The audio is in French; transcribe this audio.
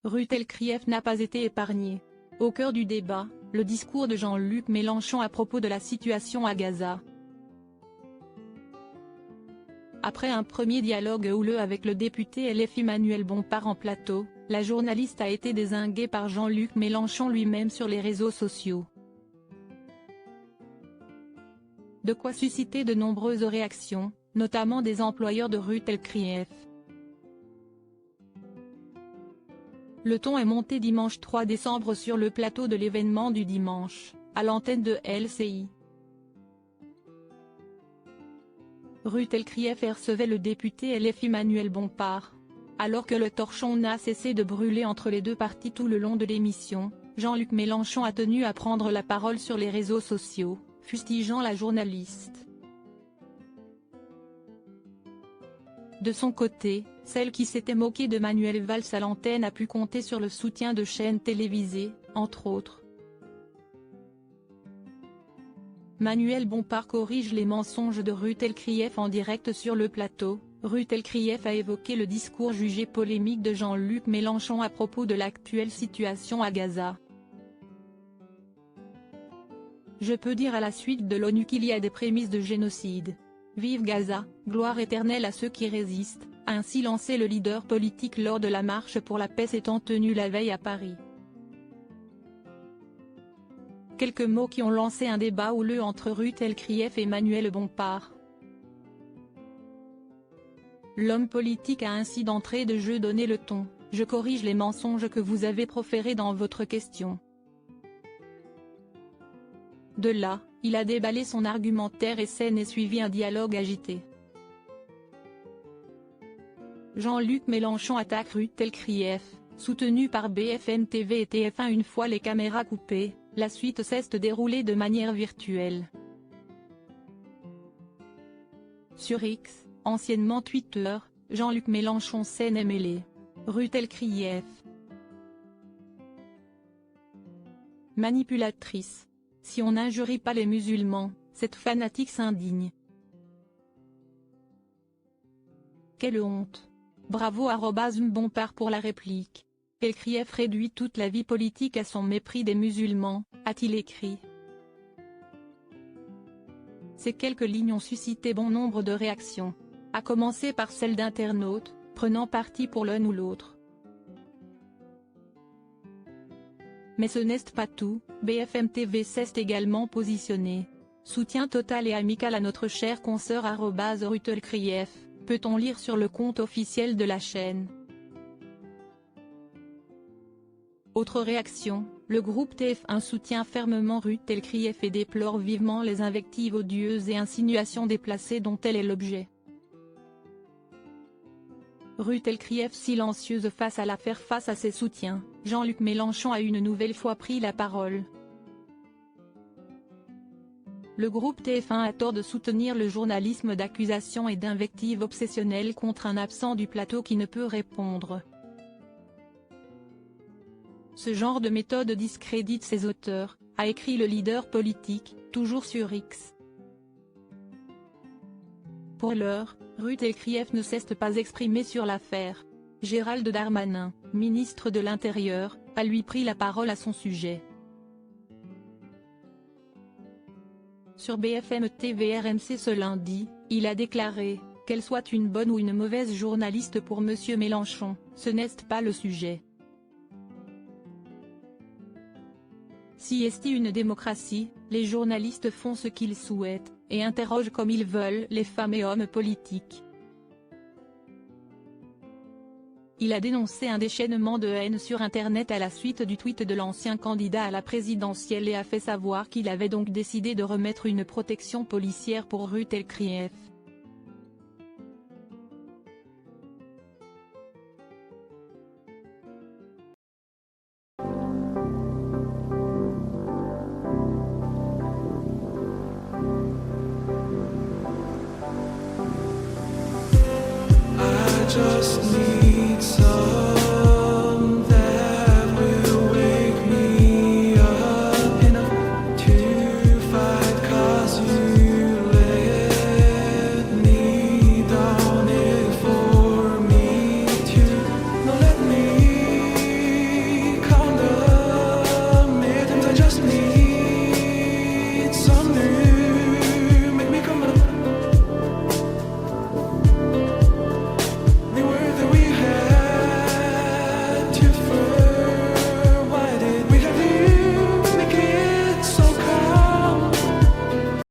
Rue Telkrieff n'a pas été épargné. Au cœur du débat, le discours de Jean-Luc Mélenchon à propos de la situation à Gaza. Après un premier dialogue houleux avec le député LFI Manuel Bompard en plateau, la journaliste a été dézinguée par Jean-Luc Mélenchon lui-même sur les réseaux sociaux. De quoi susciter de nombreuses réactions, notamment des employeurs de rue Telkrieff. Le ton est monté dimanche 3 décembre sur le plateau de l'événement du dimanche, à l'antenne de LCI. Rue Telkrieff recevait le député LFI Manuel Bompard. Alors que le torchon n'a cessé de brûler entre les deux parties tout le long de l'émission, Jean-Luc Mélenchon a tenu à prendre la parole sur les réseaux sociaux, fustigeant la journaliste. De son côté, celle qui s'était moquée de Manuel Valls à l'antenne a pu compter sur le soutien de chaînes télévisées, entre autres. Manuel Bompard corrige les mensonges de rue Telkrieff en direct sur le plateau. Rue Telkrieff a évoqué le discours jugé polémique de Jean-Luc Mélenchon à propos de l'actuelle situation à Gaza. Je peux dire à la suite de l'ONU qu'il y a des prémices de génocide. Vive Gaza, gloire éternelle à ceux qui résistent, a ainsi lancé le leader politique lors de la marche pour la paix s'étant tenue la veille à Paris. Quelques mots qui ont lancé un débat houleux entre rue Telkrieff et Manuel Bompard. L'homme politique a ainsi d'entrée de jeu donné le ton: je corrige les mensonges que vous avez proférés dans votre question. De là, il a déballé son argumentaire et s'en est suivi un dialogue agité. Jean-Luc Mélenchon attaque rue Telkrieff, soutenu par BFM TV et TF1 une fois les caméras coupées, la suite s'est déroulée de manière virtuelle. Sur X, anciennement Twitter, Jean-Luc Mélenchon s'en est mêlé. Rue Telkrieff. Manipulatrice. Si on n'injurie pas les musulmans, cette fanatique s'indigne. Quelle honte. Bravo @Bompard pour la réplique. Telkrieff réduit toute la vie politique à son mépris des musulmans, a-t-il écrit. Ces quelques lignes ont suscité bon nombre de réactions, à commencer par celle d'internautes, prenant parti pour l'un ou l'autre. Mais ce n'est pas tout, BFM TV s'est également positionné. Soutien total et amical à notre chère consoeur @Rue Telkrieff, peut-on lire sur le compte officiel de la chaîne. Autre réaction, le groupe TF1 soutient fermement rue Telkrieff et déplore vivement les invectives odieuses et insinuations déplacées dont elle est l'objet. Rue Telkrieff silencieuse face à l'affaire. Face à ses soutiens, Jean-Luc Mélenchon a une nouvelle fois pris la parole. Le groupe TF1 a tort de soutenir le journalisme d'accusation et d'invectives obsessionnelles contre un absent du plateau qui ne peut répondre. Ce genre de méthode discrédite ses auteurs, a écrit le leader politique, toujours sur X. Pour l'heure, rue Telkrieff ne s'est pas exprimé sur l'affaire. Gérald Darmanin, ministre de l'Intérieur, a lui pris la parole à son sujet. Sur BFM TV RMC ce lundi, il a déclaré « Qu'elle soit une bonne ou une mauvaise journaliste pour Monsieur Mélenchon, ce n'est pas le sujet. Si est une démocratie, les journalistes font ce qu'ils souhaitent, et interrogent comme ils veulent les femmes et hommes politiques. » Il a dénoncé un déchaînement de haine sur Internet à la suite du tweet de l'ancien candidat à la présidentielle et a fait savoir qu'il avait donc décidé de remettre une protection policière pour rue Telkrieff. Just need